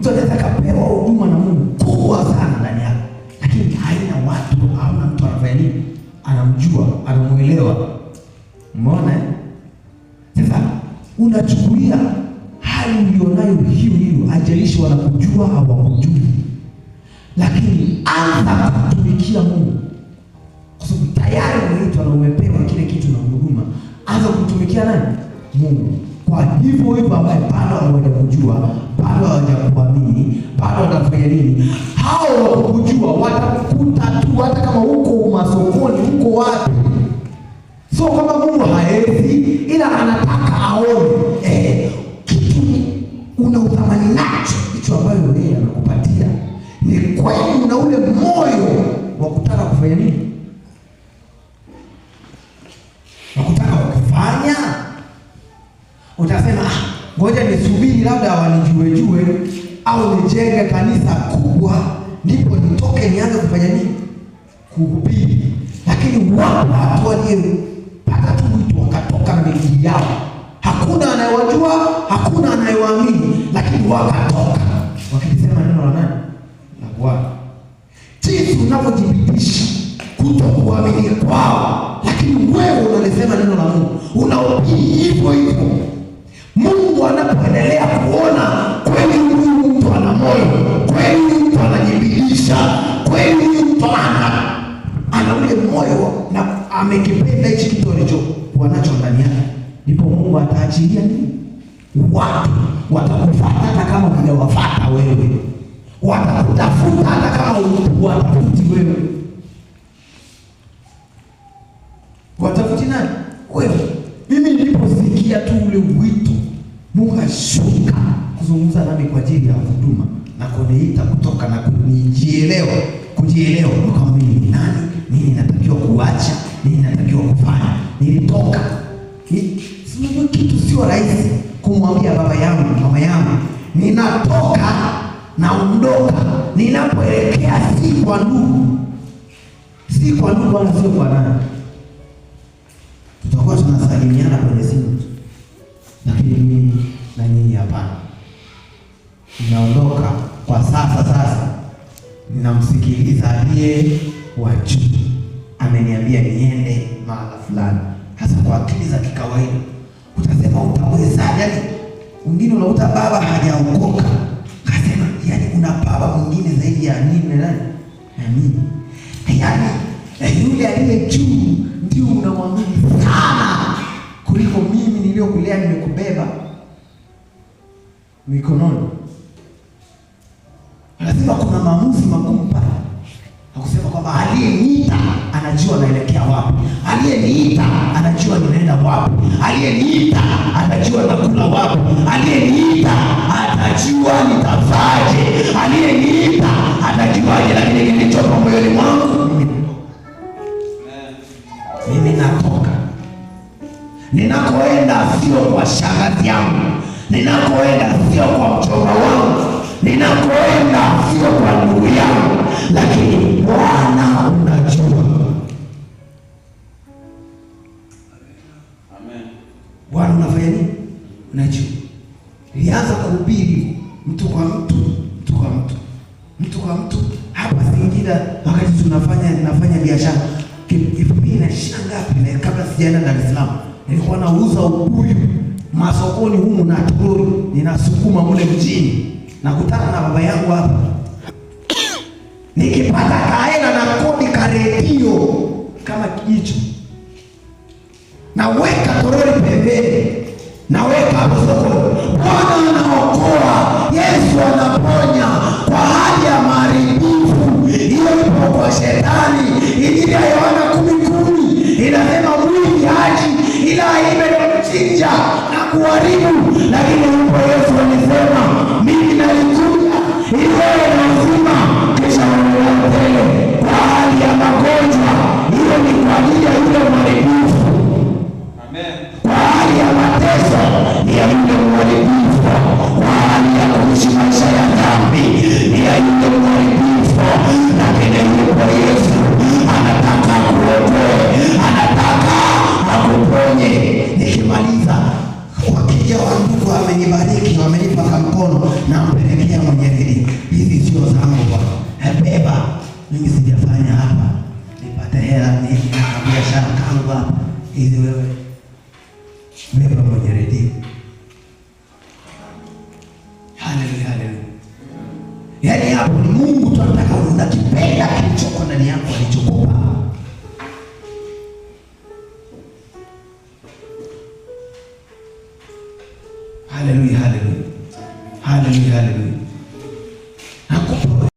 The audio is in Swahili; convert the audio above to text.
Mtu anaweza kapewa huduma na Mungu kubwa sana ndani yake, lakini haina watu, hauna mtu anafanya nini? Anamjua, anamuelewa. Umeona? Sasa unachukulia hali ulionayo hiyo, hajalishi wanakujua au hawakujui, lakini anza kutumikia Mungu. Kwa sababu tayari umeitwa na umepewa kile kitu na huduma. Anza kutumikia nani? Mungu. Kwa hivyo ambaye bado hawajakujua, bado hawajakuamini, bado wanafanya nini? Hao wakujua watakukuta tu, hata kama uko masokoni, uko wapi. Sio kama Mungu haezi, ila anataka aone kitu una uthamani nacho, kitu ambayo yeye anakupatia. Ni kwa hiyo na ule moyo wa kutaka kufanya nini? Wa kutaka kufanya. Utasema ngoja nisubiri labda wanijue au nijenge kanisa kubwa ndipo nitoke nianze kufanya nini? Kuhubiri. Lakini watu waliopata tu wito wakatoka na miji yao. Hakuna anayewajua, hakuna anayewaamini, lakini wakatoka wakisema neno la nani? La Bwana. Jinsi unavyojibidisha kutokuamini kwao, lakini wewe unalisema neno la Mungu, unahubiri hivyo hivyo. Mungu anapoendelea kuona kweli huyu mtu ana moyo, kweli huyu mtu anajibidisha, kweli huyu mtu ana ule moyo na amekipenda hichi kitu alichokuwa nacho ndani yake, ndipo Mungu ataachilia nini? Watu watakufuata hata kama hujawafuata wewe. Watakutafuta hata kama huwatafuti wewe. Watafuti nani? Wewe. Mimi niliposikia tu ule wito, Mungu ashuka kuzungumza nami kwa ajili ya huduma na kuniita kutoka na kujielewa kama mimi ni nani, nini natakiwa kuacha, nini natakiwa kufanya. Nilitoka. Sio kitu sio rahisi kumwambia baba yangu, mama yangu, ninatoka naondoka, ninapoelekea si kwa ndugu wala sio kwa nani. Tutakuwa tunasalimiana kwenye simu, lakini mimi na nyinyi hapana. Ninaondoka kwa sasa ninamsikiliza aliye wa juu. Ameniambia niende mahali fulani. Hasa kwa akili za kikawaida utasema utaweza, yaani mwingine unakuta baba hajaokoka. Kasema yaani kuna baba mwingine zaidi ya nini na nani? Na mimi. Yaani yule aliye juu ndio unamwamini sana kuliko mimi niliyokulea nimekubeba mikononi. Lazima kuna maamuzi magumu pale. Hakusema kwamba aliyeniita anajua naelekea wapi. Aliyeniita anajua ninaenda wapi. Aliyeniita anajua nakula wapi. Aliyeniita atajua nitafaje. Aliyeniita atajuaje lakini kilichopo moyoni mwangu. Mimi natoka. Ninakoenda sio kwa shangazi yangu. Ninakoenda sio kwa mchumba wangu. Ninakoenda sio kwa ndugu yangu, lakini Bwana unajua. Amen. Bwana unafanya nini? Unajua. Nilianza kuhubiri mtu kwa mtu. Hapa Singida wakati nafanya biashara. Kipindi na shangapi na kabla sijaenda Dar es Salaam. Nilikuwa nauza ubuyu masokoni humu na toroli, ninasukuma mule mjini. Nakutana na baba yangu hapa. Nikipata kaela na kodi ka redio kama kijicho, naweka toroli pembeni, naweka hapo sokoni. Bwana anaokoa, Yesu anaponya kwa hali ya maharibifu. Hiyo ipo kwa shetani. Injili ya Yohana 10:10 inasema mwili haji ila ibe mchinja na kuharibu, lakini hapo Yesu alisema mimi nalikuja ili wewe na uzima kisha uwe tele. Kwa hali ya magonjwa hiyo ni kwa ajili ya yule mharibifu. Amen. Kwa hali ya mateso ni ya yule mharibifu. mimi sijafanya hapa nipate hela, ni biashara kangu hapa hizi. Wewe mwenye redio, haleluya, haleluya. Yaani hapo ni Mungu tunataka unakipenda kilichoko ndani yako alichokupa. Haleluya, haleluya, haleluya, haleluya.